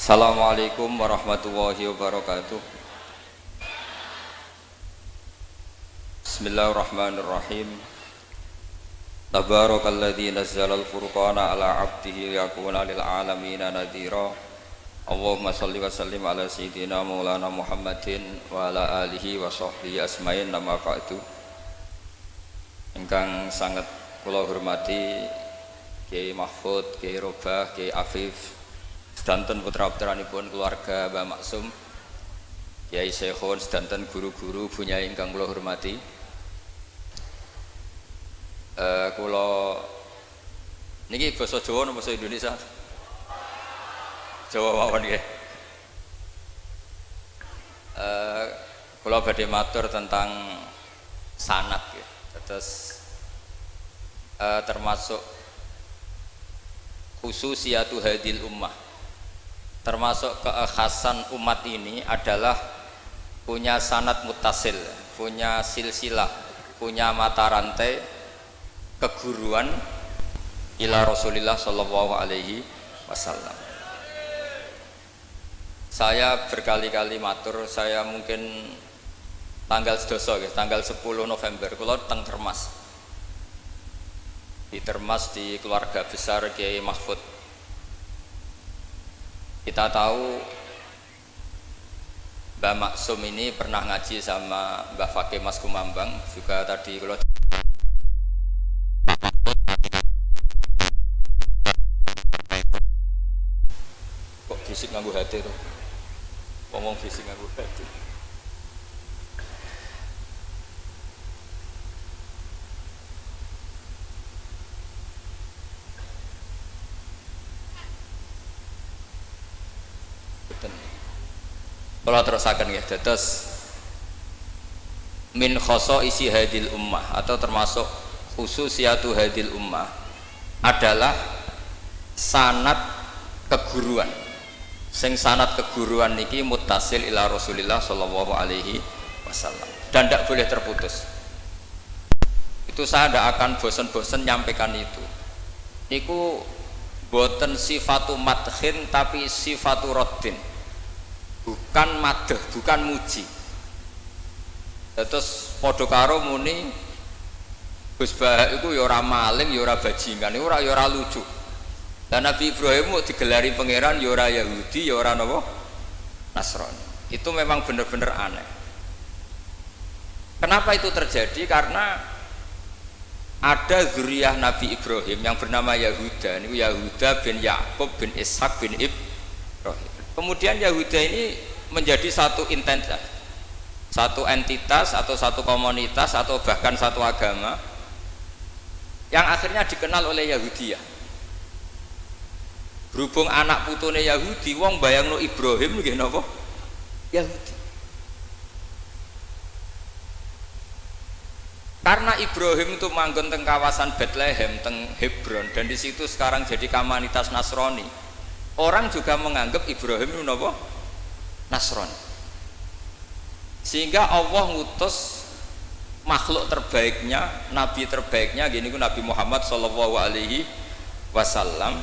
Assalamualaikum warahmatullahi wabarakatuh. Bismillahirrahmanirrahim. Tabarakalladzi nazzalal furqana ala 'abdihi liyakuna lil 'alamina nadhira. Allahumma shalli wa sallim ala sayyidina maulana Muhammadin wa ala alihi wa sahbihi asma'in. Nama ba'du. Ingkang sangat kula hormati Kiai Mahfud, Kiai Robah, Kiai Afif, sedanten putra-putranipun keluarga Mbah Maksum, Kiai Syekhun, sedanten guru-guru bunyai ingkang kula hormati. Kula niki basa Jawa napa basa Indonesia? Jawa mawon nggih. Kula badhe matur tentang sanad nggih. Terus termasuk khususiyatu hadil ummah, termasuk kekhasan umat ini adalah punya sanad muttasil, punya silsilah, punya mata rantai keguruan ila Rasulillah sallallahu alaihi wasallam. Saya berkali-kali matur, saya mungkin tanggal sedoso tanggal 10 November kula teng Termas. Di Termas di keluarga besar Kiai Mahfud. Kita tahu Mbah Maksum ini pernah ngaji sama Mbah Fakih Mas Kumambang, juga tadi kalau kok bisik nganggo hati tuh, ngomong bisik nganggo hati. Kalau terusakan ya, terus min khosoisi hadil ummah atau termasuk khususiyatu hadil ummah adalah sanad keguruan. Sing sanad keguruan niki muttasil ila Rasulillah sallallahu alaihi wasallam dan tidak boleh terputus. Itu saya tidak akan bosan-bosan nyampaikan itu. Niku boten sifatu madhin tapi sifatu raddin. Bukan madah, bukan muji. Terus padha karo muni Gus Bahak iku ya ora maling, ya ora bajingan, ya ora lucu. Dan Nabi Ibrahim mau digelari pangeran ya ora Yahudi, ya ora napa Nasrani. Itu memang benar-benar aneh. Kenapa itu terjadi? Karena ada zuriyah Nabi Ibrahim yang bernama Yahuda. Ini Yahuda bin Yakub bin Ishak bin Ibrahim. Kemudian Yahuda ini menjadi satu entitas, satu entitas atau satu komunitas atau bahkan satu agama yang akhirnya dikenal oleh Yahudiyah. Berhubung anak putune Yahudi, wong bayangno Ibrahim nggih napa? Yahudi. Karena Ibrahim itu manggon teng kawasan Bethlehem, teng Hebron, dan di situ sekarang jadi komunitas Nasrani. Orang juga menganggap Ibrahim itu apa? Nasrani. Sehingga Allah ngutus makhluk terbaiknya, nabi terbaiknya, gini ku Nabi Muhammad sallallahu alaihi wasallam.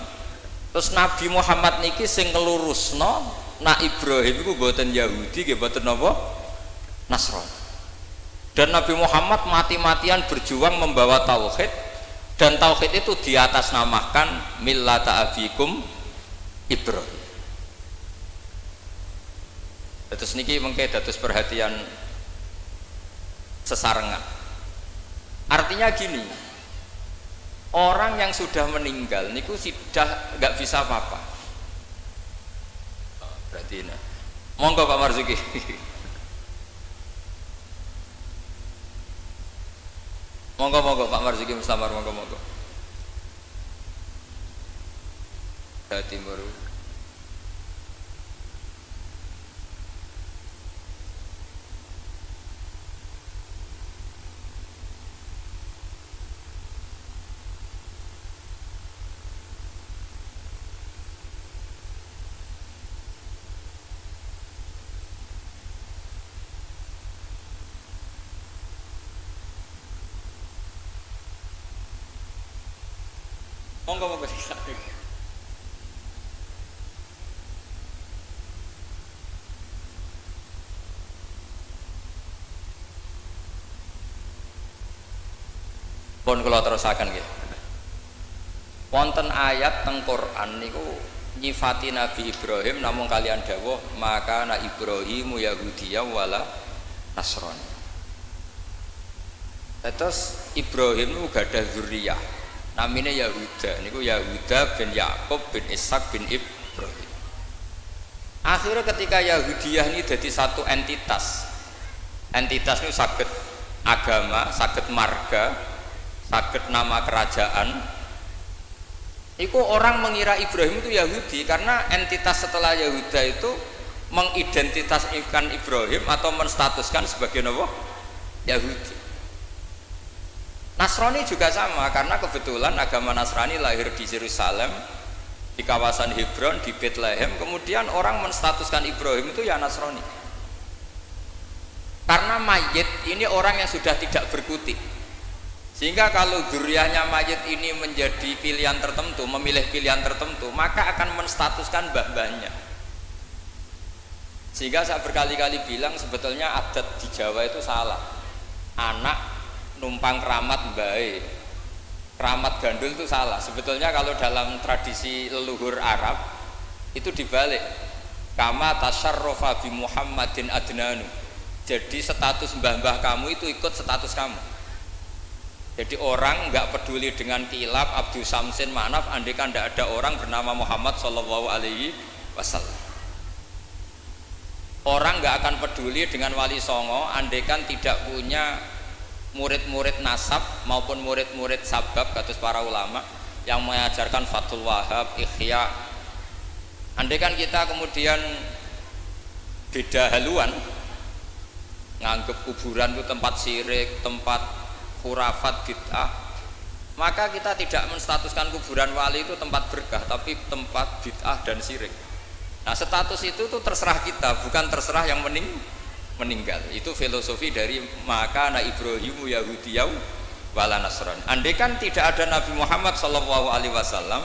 Terus Nabi Muhammad niki sing ngelurusno nak Ibrahim itu boten Yahudi, nggih boten apa? Nasrani. Dan Nabi Muhammad mati-matian berjuang membawa tauhid, dan tauhid itu diatasnamakan millata abikum Ibrahim. Terus niki mengke dados perhatian sesarengan. Artinya gini, orang yang sudah meninggal niku sudah nggak bisa apa-apa. Berarti ini. Monggo Pak Marzuki. Monggo Pak Marzuki Mustamar, monggo. Timur. Monggo. Pun kula terusaken nggih. Wonten ayat teng Quran niku nyifati Nabi Ibrahim namung kalian dawuh maka na Ibrahimu Yahudiyya wala Nasrani. Terus Ibrahim niku gadah zuriyah namine Yahuda niku Yahuda bin Yakub bin Ishak bin Ibrahim. Akhirnya ketika Yahudiyah ini jadi satu entitas itu saged agama, saged marga, saged nama kerajaan. Iku orang mengira Ibrahim itu Yahudi karena entitas setelah Yahuda itu mengidentitaskan Ibrahim atau menstatuskan sebagai apa? Yahudi. Nasrani juga sama karena kebetulan agama Nasrani lahir di Yerusalem, di kawasan Hebron, di Bethlehem, kemudian orang menstatuskan Ibrahim itu ya Nasrani. Karena mayit ini orang yang sudah tidak berkutik, sehingga kalau dzurriyyahnya mayit ini menjadi pilihan tertentu, memilih pilihan tertentu, maka akan menstatuskan mbah-mbahnya. Sehingga saya berkali-kali bilang sebetulnya adat di Jawa itu salah. Anak numpang keramat mbae, keramat gandul itu salah. Sebetulnya kalau dalam tradisi leluhur Arab itu dibalik, kama tasyarrafa bi Muhammadin adnanu. Jadi status mbah-mbah kamu itu ikut status kamu. Jadi orang nggak peduli dengan kilap Abdul Samsin Manaf andaikan tidak ada orang bernama Muhammad Shallallahu Alaihi Wasallam. Orang nggak akan peduli dengan Wali Songo andaikan tidak punya murid-murid nasab maupun murid-murid sabab kados para ulama yang mengajarkan Fathul Wahab, Ikhya. Andaikan kita kemudian beda haluan, nganggep kuburan itu tempat syirik, tempat khurafat, bid'ah, maka kita tidak menstatuskan kuburan wali itu tempat berkah, tapi tempat bid'ah dan syirik. Nah status itu tuh terserah kita, bukan terserah yang meninggal. Itu filosofi dari maka na Ibrahimu Yahudiyya wala Nasrani. Andaikan tidak ada Nabi Muhammad SAW,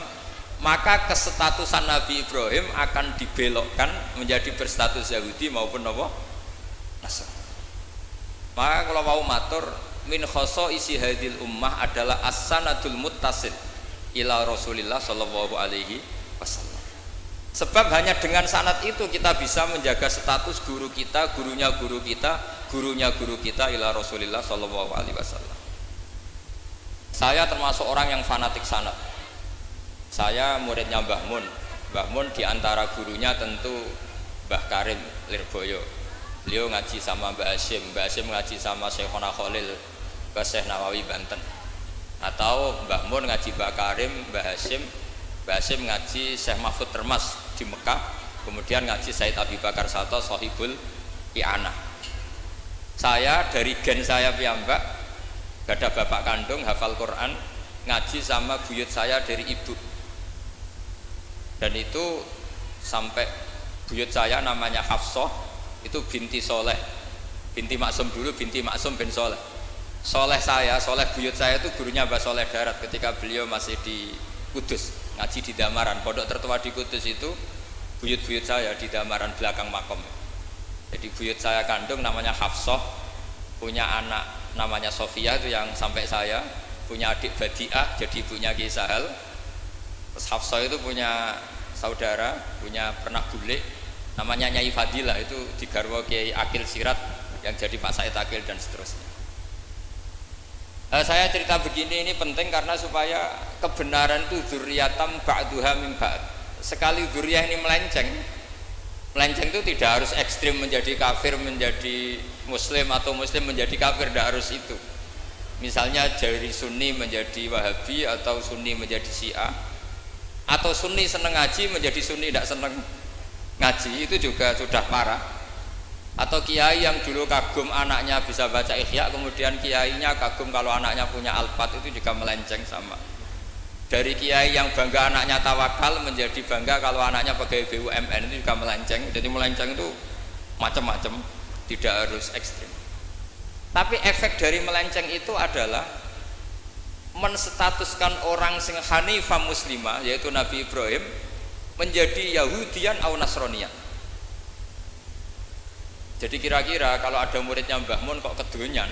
maka kesestatusan Nabi Ibrahim akan dibelokkan menjadi berstatus Yahudi maupun Nasrani. Maka kalau mau matur min khoso isi hadil ummah adalah as-sanadul muttasil ila Rasulillah sallallahu alaihi wasallam. Sebab hanya dengan sanad itu kita bisa menjaga status guru kita, gurunya guru kita, gurunya guru kita ila Rasulillah sallallahu alaihi wasallam. Saya termasuk orang yang fanatik sanad. Saya muridnya Mbah Mun. Mbah Mun diantara gurunya tentu Mbah Karim Lirboyo. Beliau ngaji sama Mbah Hasyim ngaji sama Syekhona Khalil ke Syekh Nawawi Banten. Atau Mbah Mun ngaji Mbah Karim, Mbah Hasyim ngaji Syekh Mahfud Termas di Mekah, kemudian ngaji Said Abi Bakar Sato Sohibul I'anah. Saya dari gen saya piyambak, gak ada bapak kandung, hafal Quran, ngaji sama buyut saya dari ibu. Dan itu sampai buyut saya namanya Hafsah, itu binti Soleh, binti Maksum dulu, binti Maksum bin Soleh. Soleh buyut saya itu gurunya Mbah Soleh Darat ketika beliau masih di Kudus, ngaji di Damaran. Pondok tertua di Kudus itu buyut-buyut saya di Damaran belakang makom. Jadi buyut saya kandung namanya Hafsah, punya anak namanya Sofia itu yang sampai saya, punya adik Badiah jadi ibunya Ki Sahal. Terus Hafsah itu punya saudara, punya pernak bule namanya Nyai Fadilah, itu digarwa Kiai Akil Sirat yang jadi Pak Said Akil dan seterusnya. Saya cerita begini ini penting karena supaya kebenaran itu dzurriyatam ba'duha min ba'd. Sekali dzurriyah ini melenceng itu tidak harus ekstrim menjadi kafir menjadi muslim atau muslim menjadi kafir, tidak harus itu. Misalnya dari Sunni menjadi Wahabi atau Sunni menjadi Syiah, atau Sunni seneng ngaji menjadi Sunni tidak seneng ngaji, itu juga sudah parah. Atau kiai yang dulu kagum anaknya bisa baca Ikhya, kemudian kiainya kagum kalau anaknya punya Alfat, itu juga melenceng sama. Dari kiai yang bangga anaknya tawakal menjadi bangga kalau anaknya pegawai BUMN, itu juga melenceng. Jadi melenceng itu macam-macam, tidak harus ekstrim. Tapi efek dari melenceng itu adalah menstatuskan orang sing hanifah muslimah yaitu Nabi Ibrahim menjadi Yahudian atau Nasronian. Jadi kira-kira kalau ada muridnya Mbah Mun kok kedonyan,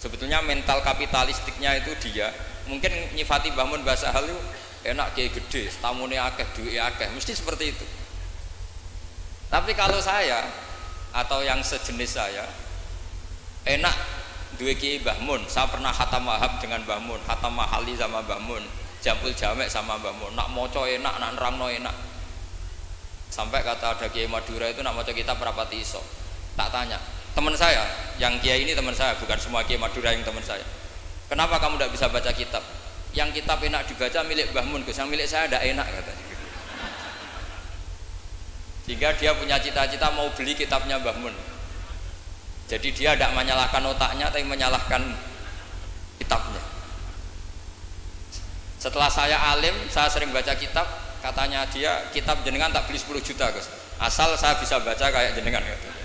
Sebetulnya mental kapitalistiknya itu dia mungkin nyifati Mbah Mun bahasa hal itu enak kiai gede, tamune akeh, duwe akeh, mesti seperti itu. Tapi kalau saya atau yang sejenis saya enak duwe kiai Mbah Mun, saya pernah khatam wahab dengan Mbah Mun, khatam mahali sama Mbah Mun, jampul jamek sama Mbah Mun, nak moco enak, nak nerangno enak. Sampai kata ada kiai Madura itu nak moco kitab rapati iso. Tak tanya, teman saya, yang kiai ini teman saya, bukan semua kiai Madura yang teman saya. Kenapa kamu tidak bisa baca kitab? Yang kitab enak dibaca milik Mbah Mun, yang milik saya tidak enak katanya. Sehingga dia punya cita-cita mau beli kitabnya Mbah Mun. Jadi dia tidak menyalahkan otaknya, tapi menyalahkan kitabnya. Setelah saya alim, saya sering baca kitab. Katanya dia, kitab jenengan tak beli 10 juta Gus, asal saya bisa baca kayak jenengan katanya.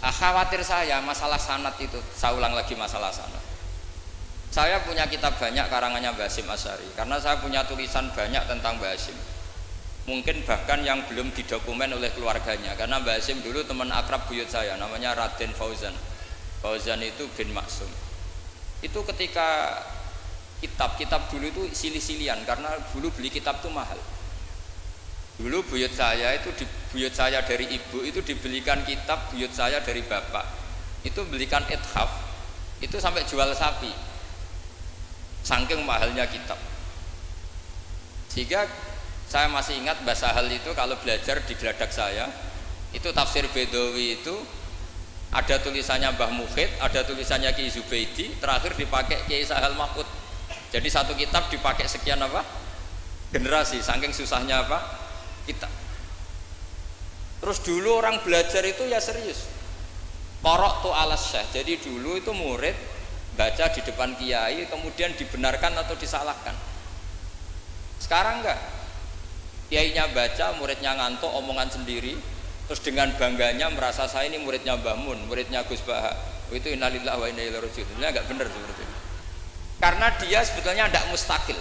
Khawatir saya masalah sanad itu, saya ulang lagi masalah sanad. Saya punya kitab banyak karangannya Mbah Hasyim Asy'ari, karena saya punya tulisan banyak tentang Mbah Hasyim. Mungkin bahkan yang belum didokumen oleh keluarganya, karena Mbah Hasyim dulu teman akrab buyut saya, namanya Raden Fauzan. Fauzan itu bin Maksum. Itu ketika kitab dulu itu silih-silihan, karena dulu beli kitab itu mahal. Dulu buyut saya itu buyut saya dari ibu itu dibelikan kitab, buyut saya dari bapak itu belikan ithaf itu sampai jual sapi, saking mahalnya kitab. Sehingga saya masih ingat Mbah Sahal itu kalau belajar di geladak saya itu tafsir Bedawi itu ada tulisannya Mbah Mukhid, ada tulisannya Ki Zubaidi, terakhir dipakai Kiai Sahal Mahfud. Jadi satu kitab dipakai sekian generasi, saking susahnya kitab. Terus dulu orang belajar itu ya serius, korok tu alas syekh. Jadi dulu itu murid baca di depan kiai kemudian dibenarkan atau disalahkan. Sekarang enggak, kiainya baca, muridnya ngantuk omongan sendiri, terus dengan bangganya merasa saya ini muridnya Mbah Mun, muridnya Gus Baha. Itu innalillahi wa inna ilaihi raji'un. Ini enggak benar seperti itu, karena dia sebetulnya tidak mustakil.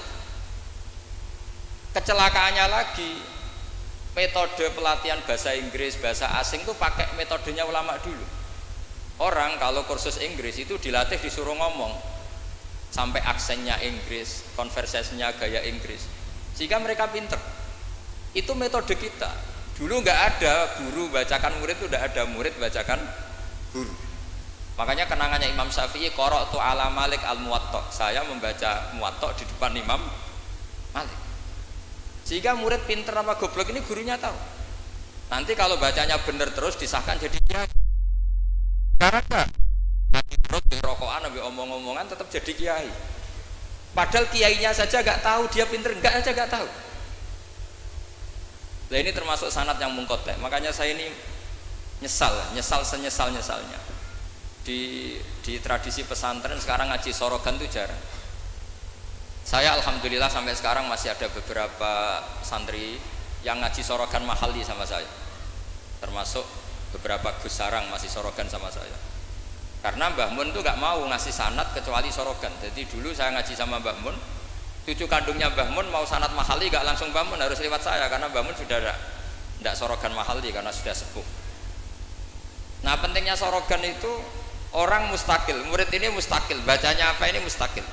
Kecelakaannya lagi, metode pelatihan bahasa Inggris, bahasa asing itu pakai metodenya ulama dulu. Orang kalau kursus Inggris itu dilatih disuruh ngomong sampai aksennya Inggris, konversasinya gaya Inggris, sehingga mereka pinter. Itu metode kita. Dulu nggak ada guru bacakan murid, itu udah ada murid bacakan guru. Makanya kenangannya Imam Syafi'i, qara'tu ala Malik al-Muwatta, saya membaca Muwatta di depan Imam Malik. Sehingga murid pinter apa goblok ini gurunya tahu. Nanti kalau bacanya bener terus disahkan jadi kiai. Karena enggak, nanti terus rokokan sampai omong-omongan tetap jadi kiai. Padahal kiainya saja nggak tahu dia pinter, enggak aja nggak tahu. Nah ini termasuk sanad yang mungkotek. Makanya saya ini nyesal senyesal-nyesalnya. Di tradisi pesantren sekarang ngaji sorogan itu jarang. Saya alhamdulillah sampai sekarang masih ada beberapa santri yang ngaji sorogan mahali sama saya, termasuk beberapa Gus Sarang masih sorogan sama saya. Karena Mbah Mun tuh gak mau ngasih sanad kecuali sorogan. Jadi dulu saya ngaji sama Mbah Mun, cucu kandungnya Mbah Mun mau sanad mahali gak langsung Mbah Mun, harus lewat saya, karena Mbah Mun sudah tidak sorogan mahali karena sudah sepuh. Nah pentingnya sorogan itu orang mustakil, murid ini mustakil, bacanya apa ini mustakil.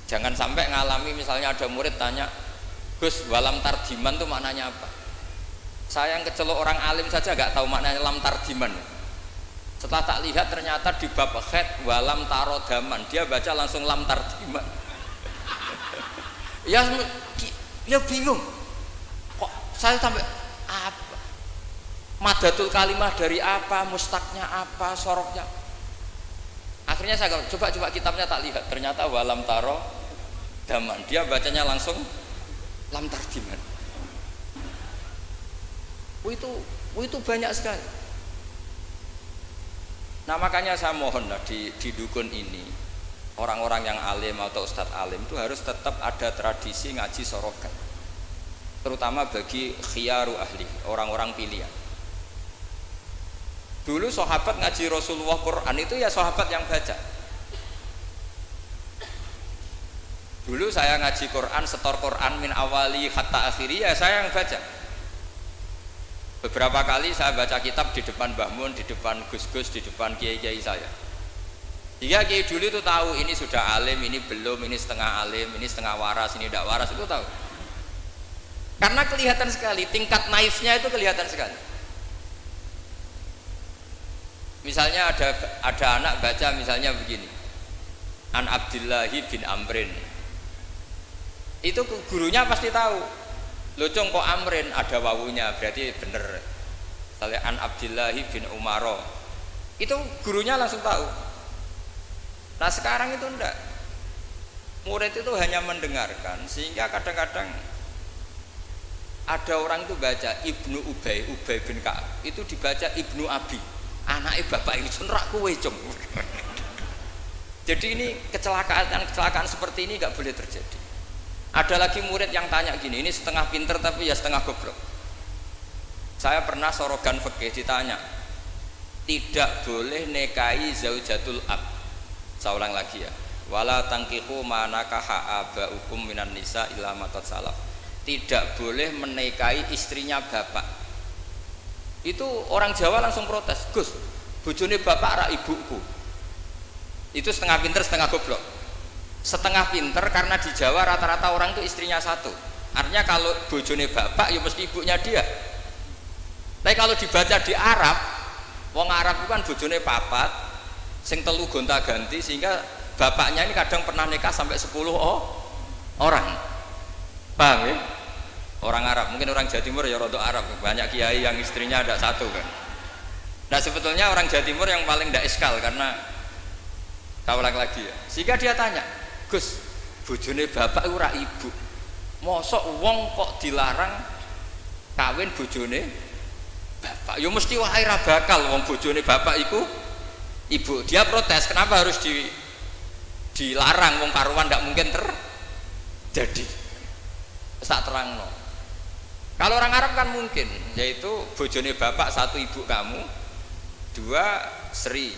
Jangan sampai ngalami misalnya ada murid tanya, Gus, walam tarjiman itu maknanya apa? Saya yang kecelok orang alim saja nggak tahu maknanya lam tarjiman. Setelah tak lihat ternyata di bab khed walam tarodaman, dia baca langsung lam tarjiman. ya bingung. Kok saya sampai apa? Madatul kalimah dari apa? Mustaknya apa? Soroknya? Akhirnya saya coba kitabnya tak lihat, ternyata walam taro daman, dia bacanya langsung lam tarjiman. Itu banyak sekali. Nah makanya saya mohonlah di dukun ini orang-orang yang alim atau ustadz alim itu harus tetap ada tradisi ngaji sorogan, terutama bagi khiyaru ahli, orang-orang pilihan. Dulu sahabat ngaji Rasulullah Quran itu ya sahabat yang baca. Dulu saya ngaji Quran, setor Quran min awali hatta akhiri, ya saya yang baca. Beberapa kali saya baca kitab di depan Mbah Mun, di depan Gus-gus, di depan kiai-kiai saya. Jika kiai dulu itu tahu ini sudah alim, ini belum, ini setengah alim, ini setengah waras, ini tidak waras, itu tahu. Karena kelihatan sekali, tingkat naifnya itu kelihatan sekali. Misalnya ada anak baca misalnya begini, An Abdillahi bin Amrin. Itu gurunya pasti tahu. Locong kok Amrin ada wawunya, berarti bener. Misalnya An Abdillahi bin Umaro. Itu gurunya langsung tahu. Nah sekarang itu enggak, murid itu hanya mendengarkan, sehingga kadang-kadang ada orang itu baca Ibnu Ubay bin Ka'ab, itu dibaca Ibnu Abi, anaknya bapak itu nerak kowe cung. Jadi ini kecelakaan seperti ini nggak boleh terjadi. Ada lagi murid yang tanya gini, ini setengah pinter tapi ya setengah goblok. Saya pernah sorogan fikih ditanya, tidak boleh nikahi zaujatul ab. Saya ulang lagi ya, wala tangkihu manakaha abaukum minan nisa illa matat salaf. Tidak boleh menikahi istrinya bapak. Itu orang Jawa langsung protes, Gus, bojone bapak ra ibuku. Itu setengah pinter setengah goblok. Setengah pinter karena di Jawa rata-rata orang itu istrinya satu. Artinya kalau bojone bapak ya mesti ibunya dia. Tapi kalau dibaca di Arab, wong Arab itu kan bojone papat, sing telu gonta-ganti, sehingga bapaknya ini kadang pernah nikah sampai 10 orang. Paham ya? Orang Arab, mungkin orang Jawa Timur ya rodok Arab, banyak kiai yang istrinya ada satu kan. Nah sebetulnya orang Jawa Timur yang paling tidak iskal, karena saya ulang lagi ya, sehingga dia tanya, Gus, bojone bapak ora ibu, mosok wong kok dilarang kawin bojone bapak? Ya mesti wae ra bakal wong bojone bapak iku ibu. Dia protes, kenapa harus dilarang, wong karuan tidak mungkin terjadi. Tak terang no. Kalau orang Arab kan mungkin, yaitu bojone bapak satu ibu kamu, dua Sri,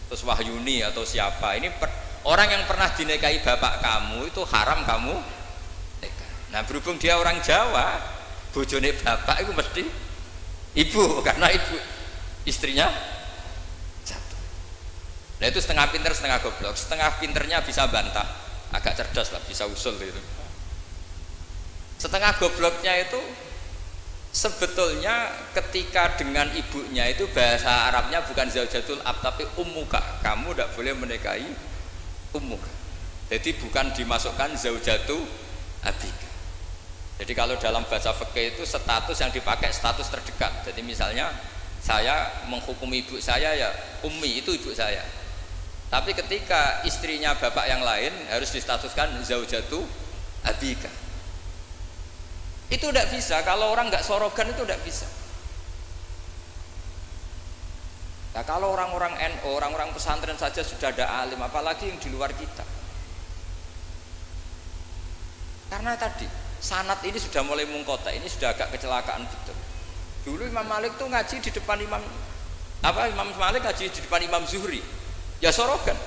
terus Wahyuni atau siapa. Ini orang yang pernah dinikahi bapak kamu itu haram kamu nikah. Nah berhubung dia orang Jawa, bojone bapak itu mesti ibu, karena ibu istrinya. Nah itu setengah pinter setengah goblok. Setengah pinternya bisa bantah, agak cerdas lah, bisa usul gitu. Setengah gobloknya itu sebetulnya ketika dengan ibunya itu bahasa Arabnya bukan zaujatul ab tapi ummuka. Kamu tidak boleh menikahi ummuka. Jadi bukan dimasukkan zaujatu abika. Jadi kalau dalam bahasa fikih itu status yang dipakai status terdekat. Jadi misalnya saya menghukumi ibu saya ya ummi, itu ibu saya. Tapi ketika istrinya bapak yang lain harus distatuskan zaujatu abika. Itu tidak bisa, kalau orang nggak sorogan itu tidak bisa. Nah kalau orang-orang NU, orang-orang pesantren saja sudah ada alim, apalagi yang di luar kita. Karena tadi sanad ini sudah mulai mungkota, ini sudah agak kecelakaan betul. Dulu Imam Malik tuh ngaji di depan Imam Malik ngaji di depan Imam Zuhri. Ya sorogan.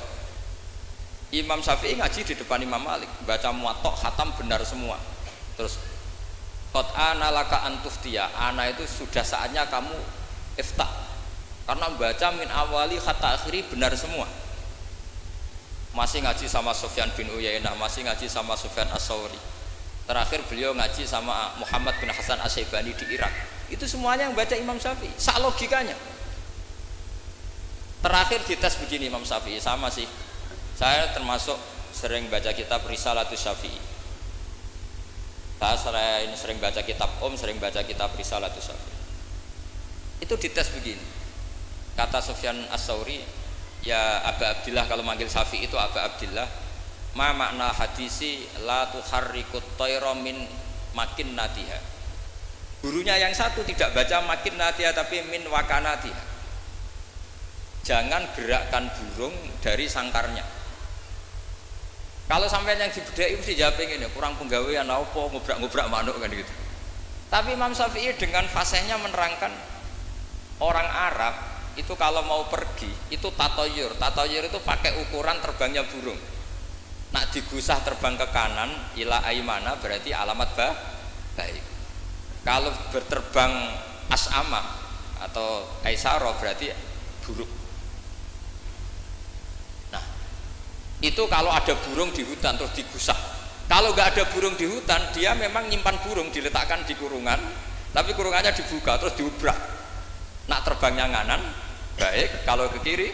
Imam Syafi'i ngaji di depan Imam Malik, baca muwatta khatam benar semua. Terus qad ana laka antuftiya, ana itu sudah saatnya kamu iftah. Karena baca min awali hatta akhiri benar semua. Masih ngaji sama Sufyan bin Uyainah, masih ngaji sama Sufyan As-Sauri. Terakhir beliau ngaji sama Muhammad bin Hasan As-Syaibani di Irak. Itu semuanya yang baca Imam Syafi'i, sak logikanya. Terakhir dites begini Imam Syafi'i, sama sih. Saya termasuk sering baca kitab Risalatus Syafi'i. Saya sering baca kitab sering baca kitab Risalatus Syafi'i. Itu dites begini. Kata Sufyan As-Sauri, ya Aba Abdillah, kalau manggil Syafi'i itu Aba Abdillah, ma makna hadisi la tuharrikut tayra min makinnatiha. Gurunya yang satu tidak baca makinnatiha tapi min wakanatiha. Jangan gerakkan burung dari sangkarnya. Kalau sampai yang dibedai mesti jawab ini kurang penggawean apa ngobrak-ngobrak manuk kan gitu. Tapi Imam Syafi'i dengan fasihnya menerangkan orang Arab itu kalau mau pergi itu tatoyur itu pakai ukuran terbangnya burung. Nak digusah terbang ke kanan ila aimana berarti alamat baik. Kalau berterbang as'ama atau aisaro berarti burung. Nah, itu kalau ada burung di hutan terus digusah. Kalau nggak ada burung di hutan, dia memang nyimpan burung diletakkan di kurungan, tapi kurungannya dibuka terus diubrak. Nak terbangnya nganan, baik. Kalau ke kiri,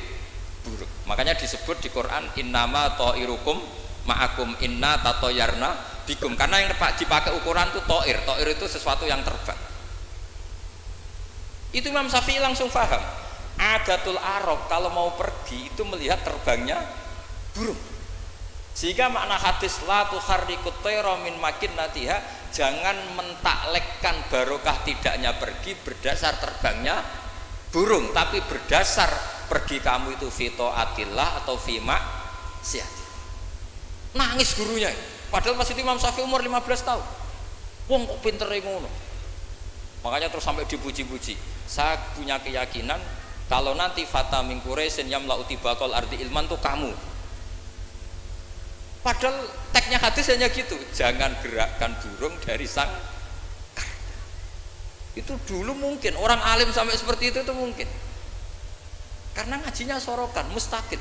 buruk. Makanya disebut di Quran innama ta'irukum ma'akum inna tatoyarna bikum, karena yang dipakai ukuran itu to'ir. To'ir itu sesuatu yang terbang. Itu Imam Syafi'i langsung paham. Adatul Arab kalau mau pergi itu melihat terbangnya burung. Sehingga makna hadis la tuharrikut tayra min makinnatiha, jangan mentaklekkan barokah tidaknya pergi berdasar terbangnya burung, tapi berdasar pergi kamu itu fitaatillah atau fima siat. Nangis gurunya, padahal masih Imam Syafi'i umur 15 tahun. Wong kok pintere ngono. Makanya terus sampai dipuji-puji. Saya punya keyakinan kalau nanti fata min Quraisyin yamla'u tibaqal ardi ilman tuh kamu. Padahal teksnya hadis hanya gitu, jangan gerakkan burung dari sang. Itu dulu mungkin orang alim sampai seperti itu mungkin. Karena ngajinya sorokan, mustaqil.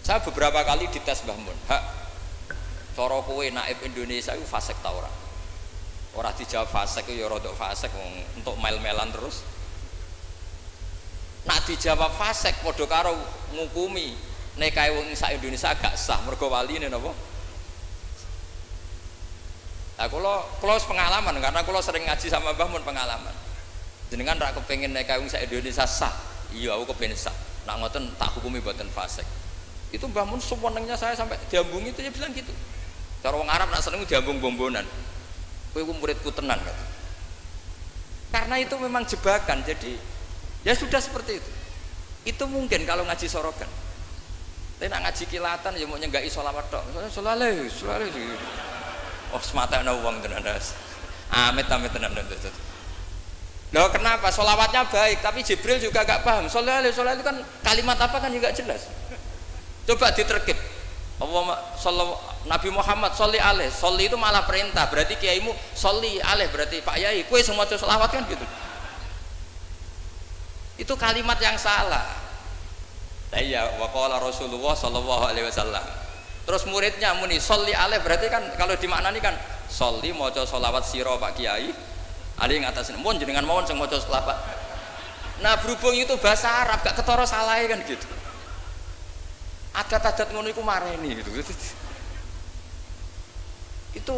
Saya beberapa kali dites Mbah Mun, hak cara kowe naib Indonesia itu fasik ta ora? Ora dijawab fasik ya rodok fasik untuk mel-melan terus. Nak dijawab fasik padha karo ngukumi nek kae wong sak Indonesia gak sah mergo waline napa? Nah, kalau pengalaman karena kalau sering ngaji sama Mbah Mun pengalaman. Jenengan ra kepengin nek kae wong sak Indonesia sah. Iya aku kepengin sah. Nak ngoten tak hukumi mboten fasik. Itu Mbah Mun sewenengnya saya sampai diambung itu dia bilang gitu. Cara wong Arab nak seneng diambung bombonan. Kowe muridku tenan kata. Karena itu memang jebakan. Jadi ya sudah seperti itu. Itu mungkin kalau ngaji sorokan. Tapi nak ngaji kilatan ya mau nyenggaki sholawat tok. Sholale. Oh semata ana wong tenan. Amit tenan. Loh kenapa? Sholawatnya baik, tapi Jibril juga gak paham. Sholale itu kan kalimat apa kan juga jelas. Coba diterkib. Nabi Muhammad sholli alaih, sholli itu malah perintah, berarti kiaimu sholli alaih, berarti Pak Yai kue semua sholawat kan gitu. Itu kalimat yang salah. Iya, waqala Rasulullah sallallahu alaihi wasallam. Terus muridnya muni sholli alaih, berarti kan kalau dimaknani kan sholli maca sholawat sira Pak Kiai, ali ngatasin mun jenengan mawon sing maca sholawat. Nah berhubung itu bahasa Arab gak ketara salah kan gitu. Adat-adat ngono iku mareni gitu.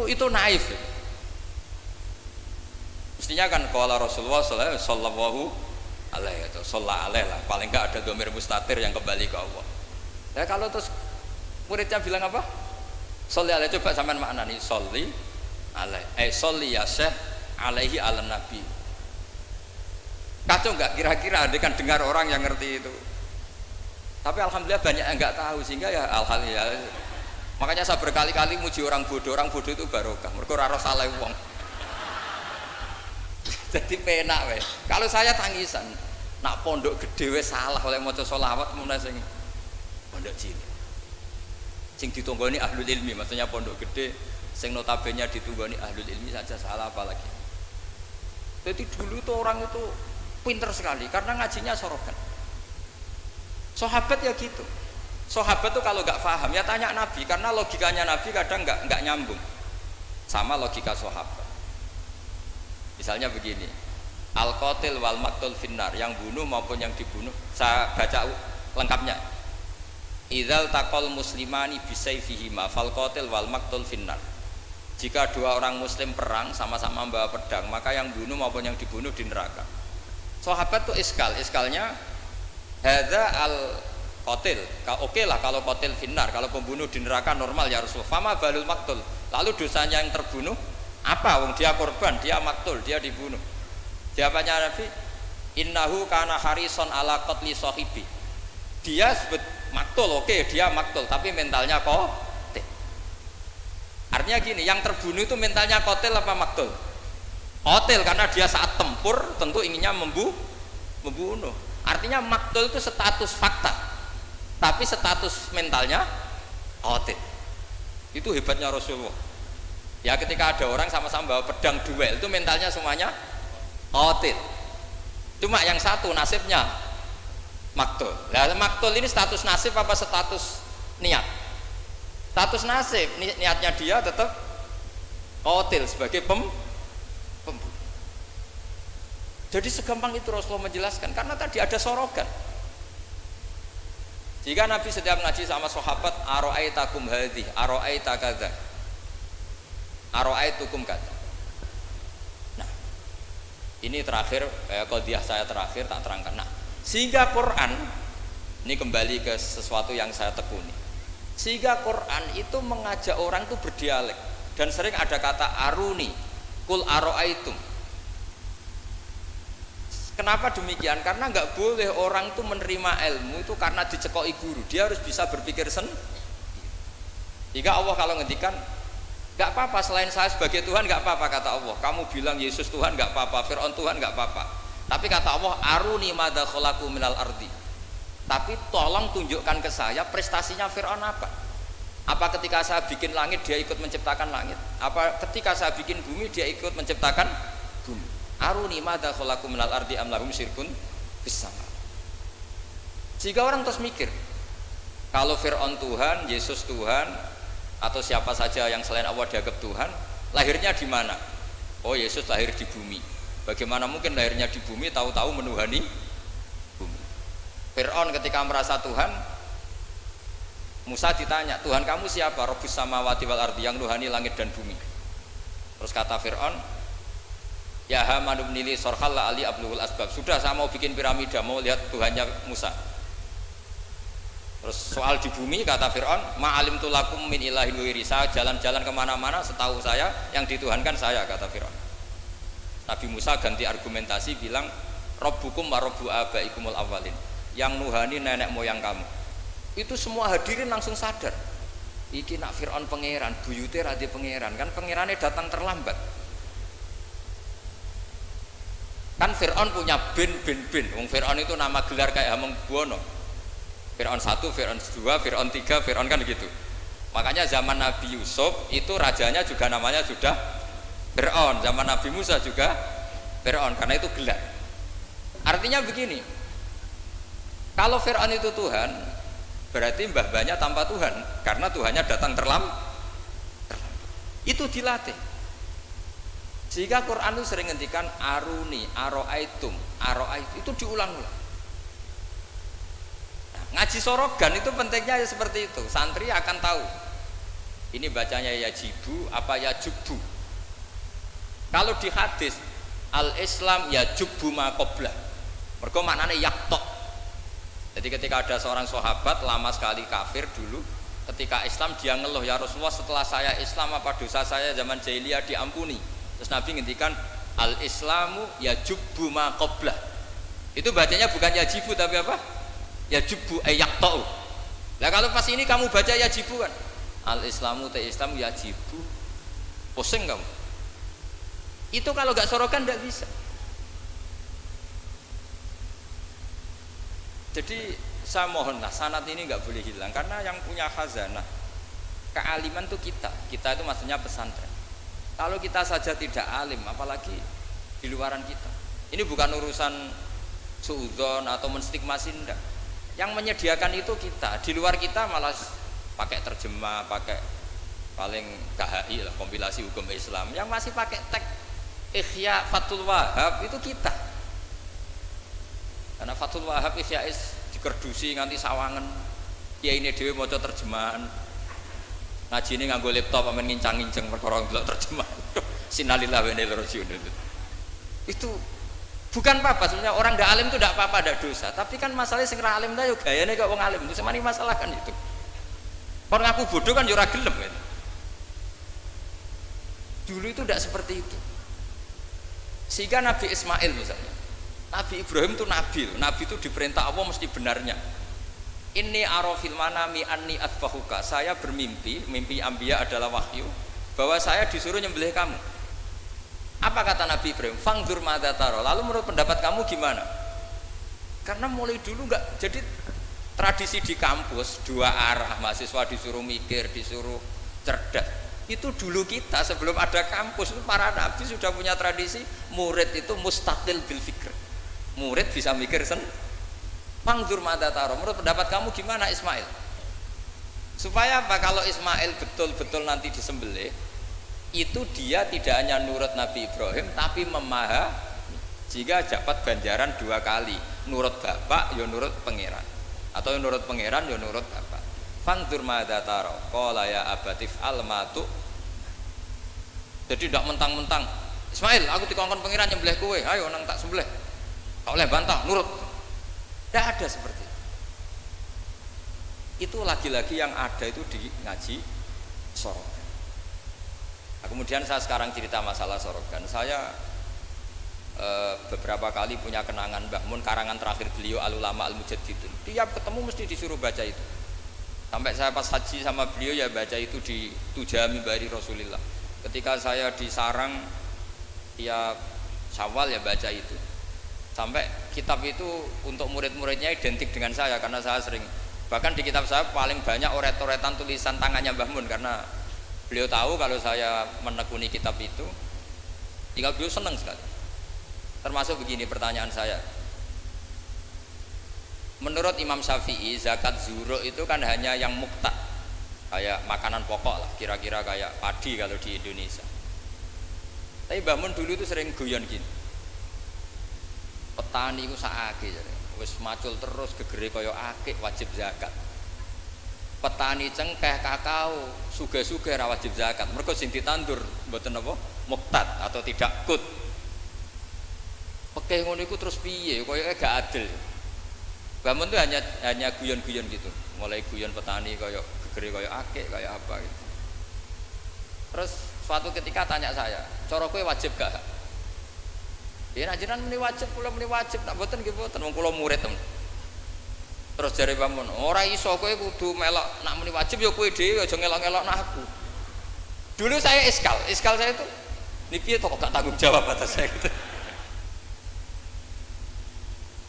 Itu naif. Mestinya kan qala Rasulullah sallallahu alaihi wasallam, sallallahu alaihi lah. Paling enggak ada dhamir mustatir yang kembali ke Allah. Ya kalau terus muridnya bilang apa? Sholli alaihi, coba sampean maknani sholli alaihi. Sholli ya Syekh alaihi ala nabi. Kacau enggak kira-kira dia kan dengar orang yang ngerti itu. Tapi alhamdulillah banyak yang nggak tahu sehingga ya alhamdulillah. Makanya saya berkali-kali muji orang bodoh itu barokah. Mergo ora salah wong. Jadi penak weh. Kalau saya tangisan, nak pondok gede weh salah oleh maca sholawat mun sing pondok cilik. Sing ditunggoni ahlul ilmi, maksudnya pondok gede sing notabene ditunggoni ahlul ilmi saja salah apalagi. Jadi dulu tuh orang itu pinter sekali karena ngajinya sorokan. Sahabat ya gitu. Sahabat tuh kalau nggak paham ya tanya Nabi, karena logikanya Nabi kadang nggak nyambung sama logika sahabat. Misalnya begini, al-qatil wal maqtul finnar, yang bunuh maupun yang dibunuh. Saya baca lengkapnya. Idzal taqal muslimani bisayfihima fal qatil wal maqtul finnar. Jika dua orang muslim perang sama-sama membawa pedang, maka yang bunuh maupun yang dibunuh di neraka. Sahabat tuh iskalnya hadza al qatil. Oke lah kalau qatil finnar, kalau pembunuh di neraka normal ya Rasul. Fama balul maktul. Lalu dosanya yang terbunuh apa? Wong dia korban, dia maktul, dia dibunuh. Jawabannya Nabi, innahu kana harison ala qatli sahibi. Dia sebut maktul, oke, dia maktul, tapi mentalnya qatil. Artinya gini, yang terbunuh itu mentalnya qatil apa maktul? Qatil karena dia saat tempur tentu inginnya membunuh. Artinya maktul itu status fakta, tapi status mentalnya qatil. Itu hebatnya Rasulullah. Ya ketika ada orang sama-sama bawa pedang duel itu mentalnya semuanya qatil. Cuma yang satu nasibnya maktul. Nah, maktul ini status nasib apa status niat? Status nasib, niatnya dia tetap qatil sebagai pembunuh. Jadi segampang itu Rasulullah menjelaskan karena tadi ada sorogan. Jika Nabi setiap ngaji sama sahabat, aro'aitakum hadhi, aro'aita kadza, aro'aitukum kadza. Nah, ini terakhir qadhiyah saya terakhir tak terangkan. Nah, sehingga Quran ini kembali ke sesuatu yang saya tekuni. Sehingga Quran itu mengajak orang itu berdialek dan sering ada kata aruni, kul aro'aitum. Kenapa demikian? Karena nggak boleh orang itu menerima ilmu itu karena dicekoki guru. Dia harus bisa berpikir sendiri. Jika Allah kalau ngendikan, nggak apa-apa selain saya sebagai Tuhan nggak apa-apa kata Allah. Kamu bilang Yesus Tuhan nggak apa-apa, Fir'aun Tuhan nggak apa-apa. Tapi kata Allah, aruni madza khalaqu minal ardi. Tapi tolong tunjukkan ke saya prestasinya Fir'aun apa? Apa ketika saya bikin langit dia ikut menciptakan langit? Apa ketika saya bikin bumi dia ikut menciptakan bumi? Aruni madza khalaqu minal ardi am lahum syirkun fis sama. Jika orang terus mikir kalau Fir'aun Tuhan, Yesus Tuhan atau siapa saja yang selain Allah dianggap Tuhan, lahirnya di mana? Oh, Yesus lahir di bumi. Bagaimana mungkin lahirnya di bumi tahu-tahu menuhani bumi? Fir'aun ketika merasa Tuhan, Musa ditanya, Tuhan kamu siapa? Rabbus samawati wal ardi, yang nuhani langit dan bumi. Terus kata Fir'aun, ya Haman ibnili sorhal la ali abluhul asbab. Sudah saya mau bikin piramida, mau lihat Tuhannya Musa. Terus soal di bumi kata Fir'aun, ma'alim tulakum min ilahin wiri. Saya jalan-jalan kemana-mana setahu saya yang dituhankan saya kata Fir'aun. Nabi Musa ganti argumentasi bilang Rabbukum wa rabbu abaikumul awwalin. Yang nuhani nenek moyang kamu. Itu semua hadirin langsung sadar. Iki nak Fir'aun pangeran, buyute ra di pangeran, kan pangerannya datang terlambat. Kan Fir'aun punya bin. Wong Fir'aun itu nama gelar kayak Hamengkubuwono. Fir'aun 1, Fir'aun 2, Fir'aun 3, Fir'aun kan gitu. Makanya zaman Nabi Yusuf itu rajanya juga namanya sudah Fir'aun. Zaman Nabi Musa juga Fir'aun karena itu gelar. Artinya begini, kalau Fir'aun itu Tuhan, berarti mbah-mbahnya tanpa Tuhan karena Tuhannya datang terlambat. Itu dilatih. Sehingga Quran itu sering ngendikan aruni, aro'aitum, itu diulang-ulang. Nah, ngaji sorogan itu pentingnya ya seperti itu. Santri akan tahu. Ini bacanya ya jibu apa ya jubu. Kalau di hadis al-Islam ya jubu ma qablah. Mergo maknane yaktok. Jadi ketika ada seorang sahabat lama sekali kafir dulu, ketika Islam dia ngeluh, ya Rasulullah setelah saya Islam apa dosa saya zaman jahiliyah diampuni. Terus Nabi ngendikan al-Islamu yajubu ma qablah. Itu bacanya bukan yajibu tapi apa? Yajubu ayaktau. Nah kalau pas ini kamu baca yajibu kan, al-Islamu te Islam yajibu, pusing kamu. Itu kalau nggak sorokan nggak bisa. Jadi saya mohonlah sanad ini nggak boleh hilang karena yang punya khazanah kealiman itu kita itu maksudnya pesantren. Kalau kita saja tidak alim, apalagi di luaran kita. Ini bukan urusan suudzon atau menstigmasi, enggak. Yang menyediakan itu kita. Di luar kita malah pakai terjemah, pakai paling KHI lah, kompilasi hukum Islam. Yang masih pakai teks Ihya Fathul Wahab itu kita. Karena Fathul Wahab Ihya dikerdusi nganti sawangan. Kiai ini dhewe maca terjemahan. Ngaji ini nganggo laptop amen ngincang-ngincang perkara ndelok terjemah. Sinalillah wa inna ilaihi rajiun. Itu bukan apa-apa sebenarnya, orang ndak alim itu ndak apa-apa, ndak dosa. Tapi kan masalahnya sing ra alim ta yo gayane kok wong alim. Itu semani masalah kan itu. Orang aku bodoh kan yo ora gelem kan. Dulu itu ndak seperti itu. Sehingga Nabi Ismail misalnya, Nabi Ibrahim itu nabi. Nabi itu diperintah Allah mesti benarnya. Inni arafil manami anni atfahuka. Saya bermimpi, mimpi anbiya adalah wahyu, bahwa saya disuruh nyembelih kamu. Apa kata Nabi Ibrahim? Fangdur madza tara. Lalu menurut pendapat kamu gimana? Karena mulai dulu enggak, jadi tradisi di kampus dua arah, mahasiswa disuruh mikir, disuruh cerdas. Itu dulu kita sebelum ada kampus itu para nabi sudah punya tradisi murid itu mustaqil bil fikr. Murid bisa mikir Fangdur mada taro. Menurut pendapat kamu gimana Ismail? Supaya apa? Kalau Ismail betul-betul nanti disembelih, itu dia tidak hanya nurut Nabi Ibrahim tapi memahami, jika dapat ganjaran 2 kali, nurut bapak ya nurut pangeran, atau nurut pangeran ya nurut bapak. Fangdur mada taro. Qala ya abatif almatu. Jadi tidak mentang-mentang Ismail, aku dikongkon pangeran nyembelih kowe, ayo nang tak sembelih. Kau oleh bantah, nurut. Tidak ada seperti itu. Lagi-lagi yang ada itu di ngaji sorogan. Nah, kemudian saya sekarang cerita masalah sorogan. Saya beberapa kali punya kenangan Mbah Mun, karangan terakhir beliau Al-Ulama Al-Mujaddidun. Tiap ketemu mesti disuruh baca itu. Sampai saya pas haji sama beliau ya baca itu di Tujami Bari Rasulillah. Ketika saya di Sarang tiap Syawal ya baca itu. Sampai kitab itu untuk murid-muridnya identik dengan saya karena saya sering, bahkan di kitab saya paling banyak oret-oretan tulisan tangannya Mbah Mun karena beliau tahu kalau saya menekuni kitab itu, tinggal beliau senang sekali. Termasuk begini pertanyaan saya, menurut Imam Syafi'i zakat zuro itu kan hanya yang muqtad, kayak makanan pokok lah, kira-kira kayak padi kalau di Indonesia. Tapi Mbah Mun dulu itu sering guyon gini, petani itu sakake wis macul terus gegere kaya akik wajib zakat. Petani cengkeh kakao sugih-sugih ora wajib zakat. Mergo sing ditandur mboten apa muqtad atau tidak kut. Pekeh ngono iku terus piye? Kaya gak adil. Bangun itu hanya guyon-guyon gitu. Mulai guyon petani kaya gegere kaya akik kaya apa gitu. Terus suatu ketika tanya saya, "Cara kowe wajib gak?" Ya najiran muni wajib, kula muni wajib, nak boten nggih boten, wong kula murid temen. Terus jare pamun, ora iso kowe kudu melok nak muni wajib ya kowe dhewe aja ngelok-ngelok nak aku. Dulu saya iskal saya itu niki kok gak tanggung jawab atas saya gitu.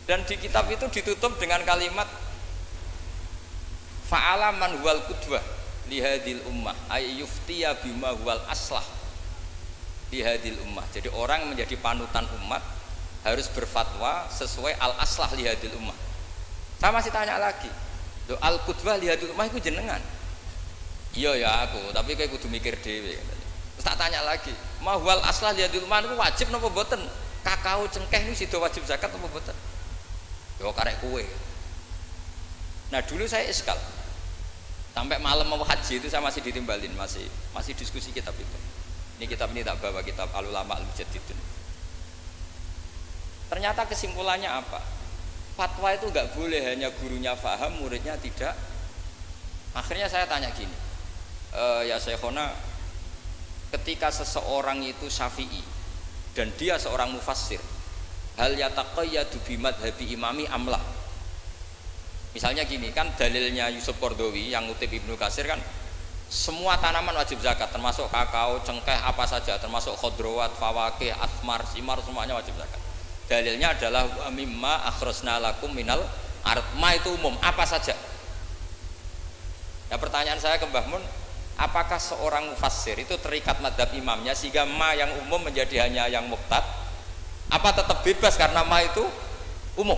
Dan di kitab itu ditutup dengan kalimat fa'ala man huwal qudwah li hadhil ummah ay yuftiya bima huwal aslah di hadil ummah. Jadi orang menjadi panutan umat harus berfatwa sesuai al-aslah li hadil ummah. Saya masih tanya lagi, loh al-qudwah li hadil ummah itu jenengan? Iya ya aku, tapi kayak kudu mikir dhewe. Terus tak tanya lagi, mahwal aslah li hadil ummah itu wajib napa boten? Kakao cengkeh ini sido wajib zakat napa boten? Yo karek kue. Nah dulu saya iskal. Sampai malam mau haji itu saya masih ditimbalin, masih diskusi kitab itu. Ini kitab ini tak bawa, kitab Al-Ulama Al-Mujaddidun. Ternyata kesimpulannya apa? Fatwa itu nggak boleh hanya gurunya paham, muridnya tidak. Akhirnya saya tanya gini, ya Syekhona, ketika seseorang itu syafi'i dan dia seorang mufassir, hal yataqayyadu bimadhabi imami amlah. Misalnya gini, kan dalilnya Yusuf Qardawi yang ngutip Ibnu Katsir kan, semua tanaman wajib zakat, termasuk kakao, cengkeh, apa saja, termasuk khodrowat, fawakih, asmar, simar, semuanya wajib zakat. Dalilnya adalah mimma akhrajna lakum minal ard. Ma itu umum, apa saja. Nah pertanyaan saya ke Mbah Mun, apakah seorang mufassir itu terikat madhab imamnya sehingga ma yang umum menjadi hanya yang muqtad? Apa tetap bebas karena ma itu umum?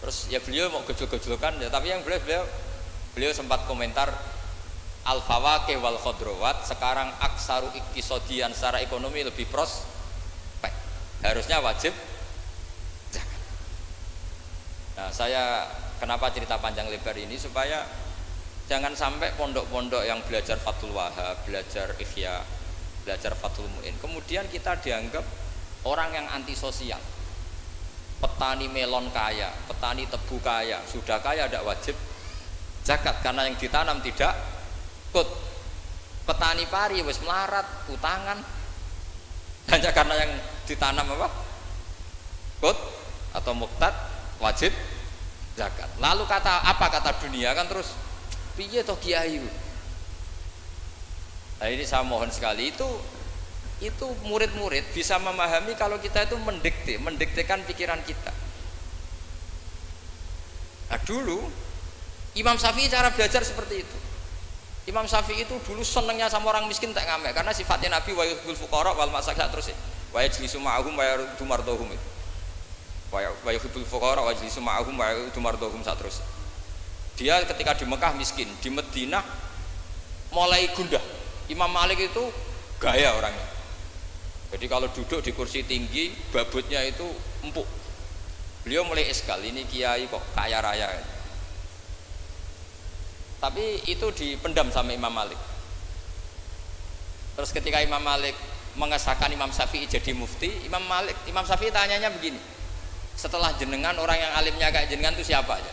Terus ya beliau mau gejol-gejolkan ya, tapi yang beliau sempat komentar al-fawakih wal khodrowat sekarang aksaru iktisodian secara ekonomi lebih prospek, harusnya wajib zakat. Nah saya kenapa cerita panjang lebar ini, supaya jangan sampai pondok-pondok yang belajar Fathul Wahab, belajar Ihya, belajar Fathul Mu'in, kemudian kita dianggap orang yang antisosial. Petani melon kaya, petani tebu kaya, sudah kaya tidak wajib zakat karena yang ditanam tidak kut. Petani pari wis melarat, utangan, hanya karena yang ditanam apa? Kut atau muqtad wajib zakat. Lalu kata dunia kan terus piye toh kiai? Nah ini saya mohon sekali itu murid-murid bisa memahami kalau kita itu mendiktekan pikiran kita. Nah dulu Imam Syafi'i cara belajar seperti itu. Imam Syafi'i itu dulu senengnya sama orang miskin tak ngamek karena sifatnya Nabi wa yuhibbul fuqara wal masakin terus wa yajlisu ma'ahum wa yaruddu mardahum wa yuhibbul fuqara wa yajlisu ma'ahum wa yaruddu mardahum terus. Dia ketika di Mekah miskin, di Madinah mulai gundah. Imam Malik itu gaya orangnya. Jadi kalau duduk di kursi tinggi, babutnya itu empuk. Beliau mulai eskal, ini kiai kok kaya raya. Tapi itu dipendam sama Imam Malik. Terus ketika Imam Malik mengesahkan Imam Syafi'i jadi mufti, Imam Syafi'i tanyanya begini, setelah jenengan orang yang alimnya kayak jenengan itu siapa aja?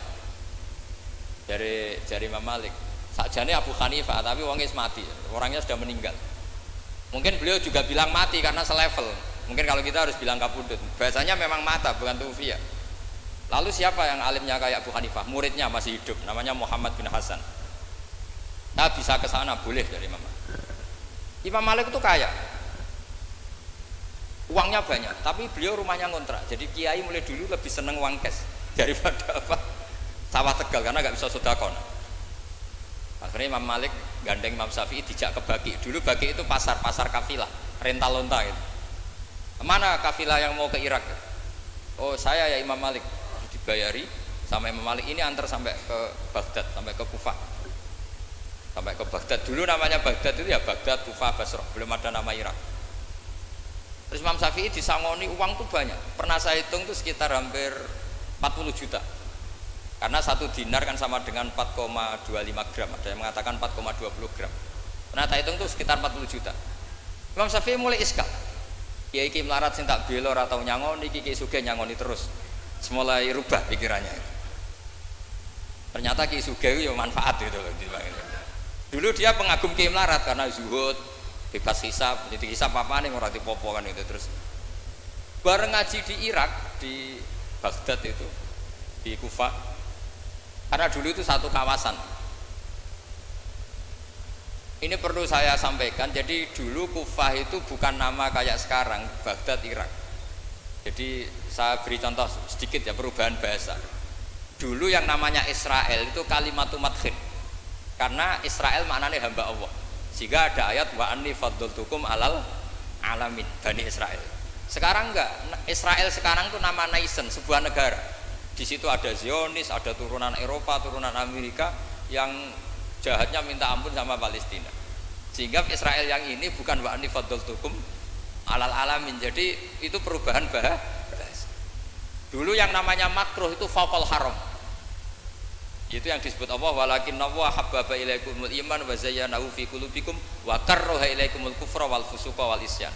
Dari Imam Malik, sakjane Abu Hanifah, tapi wongnya mati, orangnya sudah meninggal. Mungkin beliau juga bilang mati karena selevel. Mungkin kalau kita harus bilang kapundut, bahasanya memang mata bukan tufiya. Lalu siapa yang alimnya kayak Abu Hanifah? Muridnya masih hidup, namanya Muhammad bin Hasan. Nah, bisa ke sana boleh dari Imam Malik. Imam Malik itu kaya, uangnya banyak, tapi beliau rumahnya ngontrak. Jadi kiai mulai dulu lebih seneng uang cash daripada apa sawah Tegal karena nggak bisa sedekah. Akhirnya Imam Malik gandeng Imam Syafi'i dijak ke Baki. Dulu Baki itu pasar kafilah, rental lonta gitu. Mana kafilah yang mau ke Irak? Oh saya ya Imam Malik, dibayari sama Imam Malik ini antar sampai ke Baghdad, sampai ke Kufah. Sampai ke Baghdad, dulu namanya Baghdad itu ya Baghdad, Kufah, Basrah, belum ada nama Irak. Terus Imam Syafi'i disangoni uang tuh banyak, pernah saya hitung tuh sekitar hampir 40 juta karena satu dinar kan sama dengan 4,25 gram, ada yang mengatakan 4,20 gram. Pernah saya hitung tuh sekitar 40 juta. Imam Syafi'i mulai iskal, kiai iki melarat sing tak belor atau nyangoni, kiai sugih nyangoni terus, mulai rubah pikirannya. Ternyata kiai sugih itu manfaat gitu loh. Dulu dia pengagum kiai melarat karena zuhud, bebas hisab, jadi hisab apa nih orang dipopo kan itu. Terus bareng ngaji di Irak, di Baghdad itu, di Kufah, karena dulu itu satu kawasan. Ini perlu saya sampaikan, jadi dulu Kufah itu bukan nama kayak sekarang, Baghdad Irak. Jadi saya beri contoh sedikit ya, perubahan bahasa. Dulu yang namanya Israel itu kalimatun madkhin, karena Israel maknanya hamba Allah, sehingga ada ayat wa anni faddaltukum alal alamin, Bani Israel. Sekarang enggak, Israel sekarang itu nama nation, sebuah negara. Di situ ada Zionis, ada turunan Eropa, turunan Amerika yang jahatnya minta ampun sama Palestina. Sehingga Israel yang ini bukan wa anni faddaltukum alal alamin. Jadi itu perubahan bahasa. Dulu yang namanya makruh itu faqal haram. Itu yang disebut Allah walakinna wa habbaba ilaikumul iman wa zayyanahu fi qulubikum wa karraha ilaikumul kufra wal fusuqa wal isyan.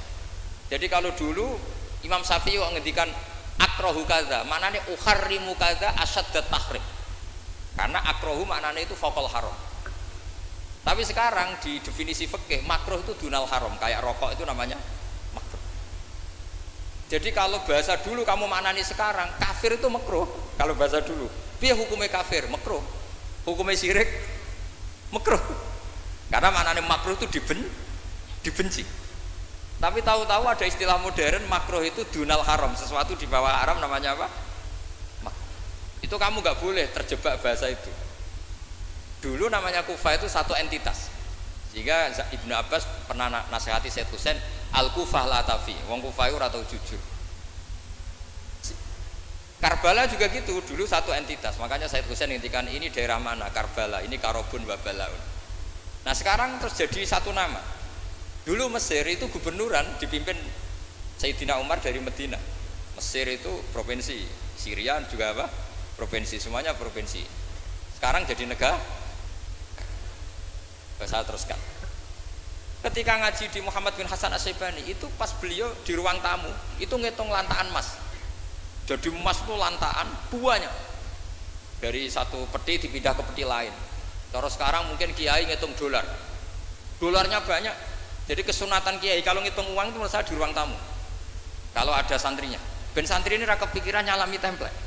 Jadi kalau dulu Imam Syafi'i ngendikan akrahu kadza, maknanya uharrimu kadza asyaddat tahrim. Karena akrahu maknanya itu faqal haram. Tapi sekarang di definisi fikih makruh itu dunal haram, kayak rokok itu namanya makruh. Jadi kalau bahasa dulu kamu maknani sekarang, kafir itu makruh kalau bahasa dulu. Piye hukumnya kafir? Makruh. Hukumnya syirik? Makruh. Karena maknanya makruh itu dibenci. Tapi tahu-tahu ada istilah modern, makruh itu dunal haram, sesuatu di bawah haram namanya apa? Makruh. Itu kamu nggak boleh terjebak bahasa itu. Dulu namanya Kufah itu satu entitas. Sehingga Ibnu Abbas pernah nasihati Said Husain, Al-Kufah la tafi, wong Kufah itu ora tau jujur. Karbala juga gitu, dulu satu entitas. Makanya Said Husain ngintikan ini daerah mana? Karbala, ini Karobun wa Balaun. Nah sekarang terus jadi satu nama. Dulu Mesir itu gubernuran dipimpin Sayyidina Umar dari Medina. Mesir itu provinsi, Syria juga apa? Provinsi, semuanya provinsi. Sekarang jadi negara. Saya teruskan. Ketika ngaji di Muhammad bin Hasan Asy-Syaibani itu pas beliau di ruang tamu itu ngitung lantaan emas. Jadi emas itu lantaan buahnya dari satu peti dipindah ke peti lain. Terus sekarang mungkin kiai ngitung dolar, dolarnya banyak. Jadi kesunatan kiai kalau ngitung uang itu menurut saya di ruang tamu. Kalau ada santrinya, ben santri ini raka pikiran nyalami template.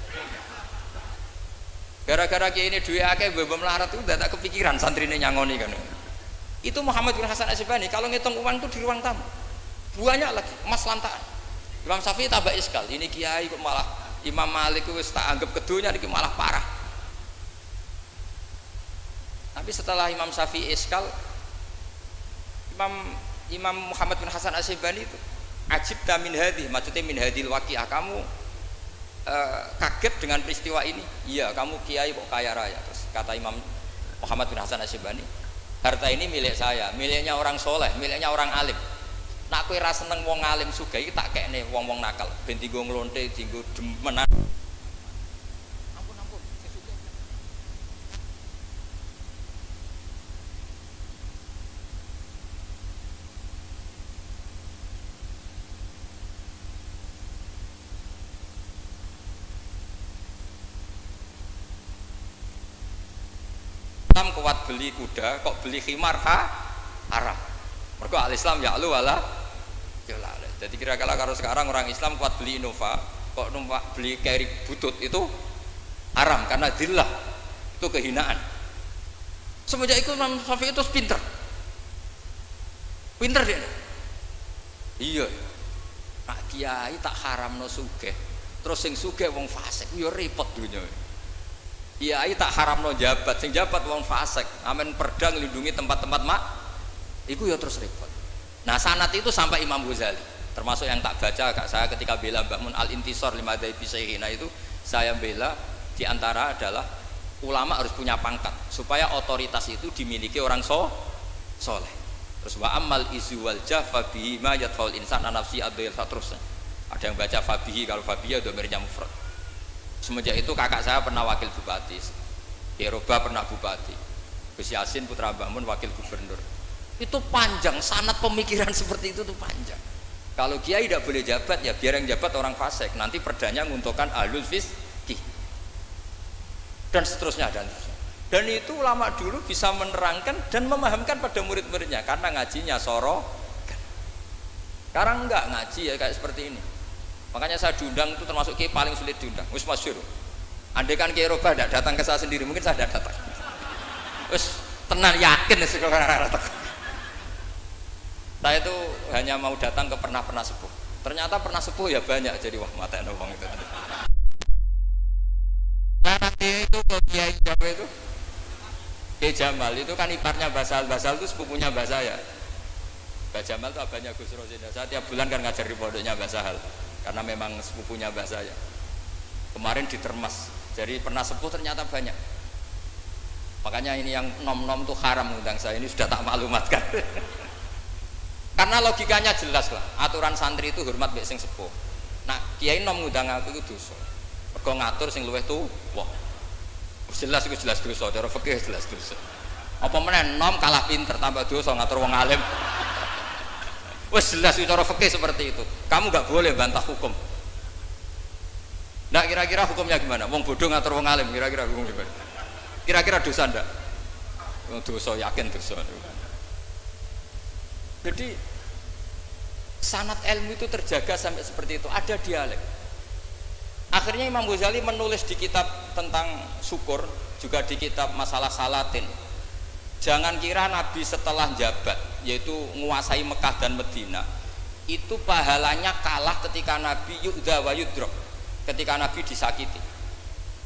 Gara-gara kiai ini duwe akeh mbok melarat itu udah tak kepikiran santri ini nyangoni kan. Itu Muhammad bin Hasan Asy-Syaibani kalau ngitung uang itu di ruang tamu. Banyak lagi emas lantaan. Imam Syafi'i tambah iskal, ini kiai kok malah Imam Malik wis tak anggap kedunya iki malah parah. Tapi setelah Imam Syafi'i iskal, Imam Muhammad bin Hasan Asy-Syaibani itu ajibta min hadhi, maksudnya min hadhil waqi'ah, kamu kaget dengan peristiwa ini. Iya, kamu kiai kok kaya raya. Terus kata Imam Muhammad bin Hasan Asy-Syaibani, harta ini milik saya, miliknya orang soleh, miliknya orang alim. Nak kowe ra seneng wong alim sugih iki tak kekne wong-wong nakal ben dienggo nglonte, dienggo demenan. Ampun, sing sugih. Islam kuat beli kuda, kok beli khimar haram. Mergo al-Islam ya'lu wala ya'la. Jadi kira-kira kalau sekarang orang Islam kuat beli Innova, kok numpak beli carry butut itu haram karena dillah, itu kehinaan. Semenjak itu Imam Syafi'i itu pinter dia. Iya, nak kiai tak haramno sugih, terus sing sugih wong fasik, yo repot dunya. Kiai tak haramno jabat, sing jabat wong fasik, amen perda nglindungi tempat-tempat mak, iku ya terus repot. Nah sanad itu sampai Imam Ghazali, termasuk yang tak baca kak saya ketika bela Mbah Mun al-intisar lima dzaibi syaihina itu, saya bela diantara adalah ulama harus punya pangkat supaya otoritas itu dimiliki orang soleh. Terus wa amal izu wal jafa bihi ma yadfaul insan nafsi adil terusnya. Ada yang baca fabihi, kalau fabihi dhamirnya mufrad. Semenjak itu kakak saya pernah wakil bupati, Eropa pernah bupati, Gus Yasin putra Mbah Mun wakil gubernur. Itu panjang, sanad pemikiran seperti itu tuh panjang. Kalau kiai tidak boleh jabat, ya biar yang jabat orang fasik, nanti perdanya menguntungkan ahlul fiqih dan seterusnya. Dan itu ulama dulu bisa menerangkan dan memahamkan pada murid-muridnya karena ngajinya soro. Sekarang enggak ngaji ya kayak seperti ini. Makanya saya diundang itu termasuk kiai paling sulit diundang. Wis masyhur. Andai kan kiai Roba tidak datang ke saya sendiri, mungkin saya tidak datang. Wis tenan yakin sekarang datang. Saya itu hanya mau datang ke pernah sepuh. Ternyata pernah sepuh ya banyak, jadi wah mata wong itu. Nah nanti itu ke Kiai Jawa itu, Kiai Jamal itu kan iparnya Basal itu sepupunya Mbah saya. Mbah Jamal itu abahnya Gus Rosin. Saya tiap bulan kan ngajar di pondoknya Mbah Sahal, karena memang sepupunya Mbah saya. Kemarin di Termas, jadi pernah sepuh ternyata banyak. Makanya ini yang nom-nom itu haram undang saya, ini sudah tak maklumatkan. Karena logikanya jelas lah, aturan santri itu hormat mbek sing sepuh. Nah, kiai nom ngundang aku itu dosa. Mergo ngatur sing luwih tuwa. Jelas iku jelas dosa, cara fikih jelas dosa. Apa meneh nom kalah pinter tambah dosa ngatur wong alim. Wes jelas cara fikih seperti itu. Kamu enggak boleh bantah hukum. Nah, kira-kira hukumnya gimana? Wong bodoh ngatur wong alim, kira-kira hukum gimana? Kira-kira dosa ndak? Dosa, yakin dosa. Jadi sanad ilmu itu terjaga sampai seperti itu, ada dialek. Akhirnya Imam Ghazali menulis di kitab tentang syukur, juga di kitab masalah salatin. Jangan kira Nabi setelah jabat, yaitu menguasai Mekah dan Medina, itu pahalanya kalah ketika Nabi yu'dha wa yudrok, ketika Nabi disakiti.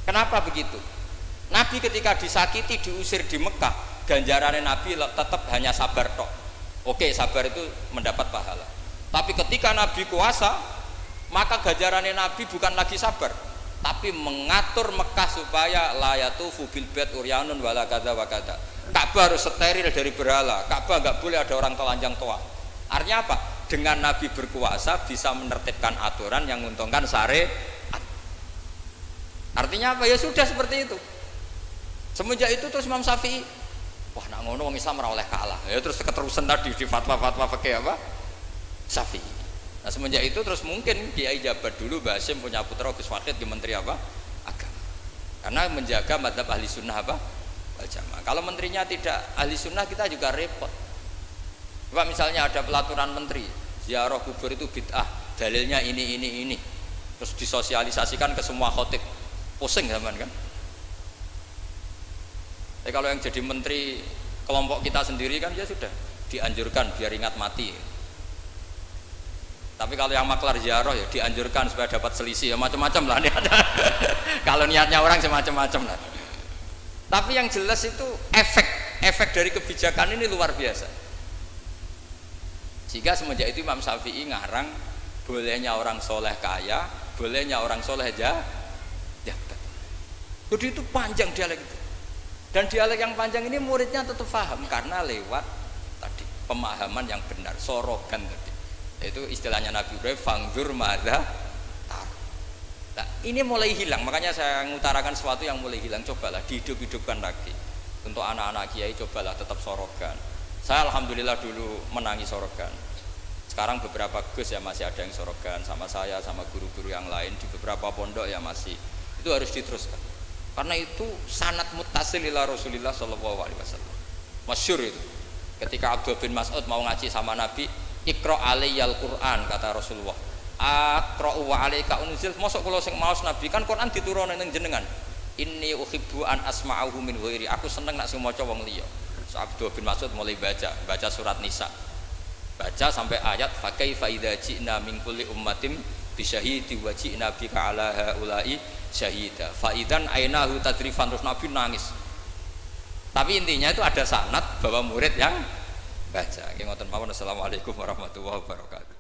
Kenapa begitu? Nabi ketika disakiti, diusir di Mekah, ganjarannya Nabi tetap hanya sabar tok. Oke, sabar itu mendapat pahala. Tapi ketika Nabi kuasa, maka ganjarannya Nabi bukan lagi sabar, tapi mengatur Mekah supaya la yatufu bil bait uryanun wala kadza wa kadza. Ka'bah harus steril dari berhala. Ka'bah enggak boleh ada orang telanjang toa. Artinya apa? Dengan Nabi berkuasa bisa menertibkan aturan yang menguntungkan syariat. Artinya apa? Ya sudah seperti itu. Semenjak itu terus Imam Syafi'i, wah nak ngono wong Islam ora oleh kalah. Ya terus keterusan tadi di fatwa-fatwa fikih apa? Syafi'i. Nah semenjak itu terus mungkin Kiai jabat dulu Mbah Hasyim punya putra Gus Wahid di menteri apa? Agama. Karena menjaga madzhab ahli sunnah apa? Wal jamaah. Kalau menterinya tidak ahli sunnah kita juga repot. Pak misalnya ada pelaturan menteri, ziarah kubur itu bid'ah, dalilnya ini. Terus disosialisasikan ke semua khotib. Pusing zaman kan? Tapi kalau yang jadi menteri kelompok kita sendiri kan ya sudah dianjurkan biar ingat mati. Tapi kalau yang maklar ziarah ya dianjurkan supaya dapat selisih ya macam-macam lah. Kalau niatnya orang semacam-macam lah. Tapi yang jelas itu efek efek dari kebijakan ini luar biasa. Jika semenjak itu Imam Syafi'i ngarang bolehnya orang soleh kaya, bolehnya orang soleh jabat. Jadi itu panjang dialek itu. Dan dialek yang panjang ini muridnya tetap paham karena lewat tadi pemahaman yang benar, sorogan tadi. Itu istilahnya Nabi Ibrahim, fangzur madza tar. Nah, ini mulai hilang, makanya saya mengutarakan sesuatu yang mulai hilang. Cobalah dihidup-hidupkan lagi. Untuk anak-anak kiai cobalah tetap sorogan. Saya alhamdulillah dulu menangi sorogan. Sekarang beberapa gus ya masih ada yang sorogan sama saya, sama guru-guru yang lain di beberapa pondok ya masih. Itu harus diteruskan. Karena itu sanad muttasil ila Rasulillah sallallahu alaihi wasallam. Masyhur itu. Ketika Abdullah bin Mas'ud mau ngaji sama Nabi, Iqra alayyal Qur'an kata Rasulullah. Aqra'u wa alaika unzil. Mosok kula sing maos Nabi kan Quran diturunke ning jenengan. Inni uhibbu an asma'ahu min ghairi. Aku seneng nek sing maca wong liya. So, Abdullah bin Mas'ud mulai baca surat Nisa. Baca sampai ayat fa kaifa idza ji'na min kulli ummatin bisyahidi wa ji'na bika ala haula'i syahida fa idzan ainahu tadrifan. Terus Nabi nangis. Tapi intinya itu ada sanad bahwa murid yang baca. Nggih ngoten mawon. Assalamualaikum warahmatullahi wabarakatuh.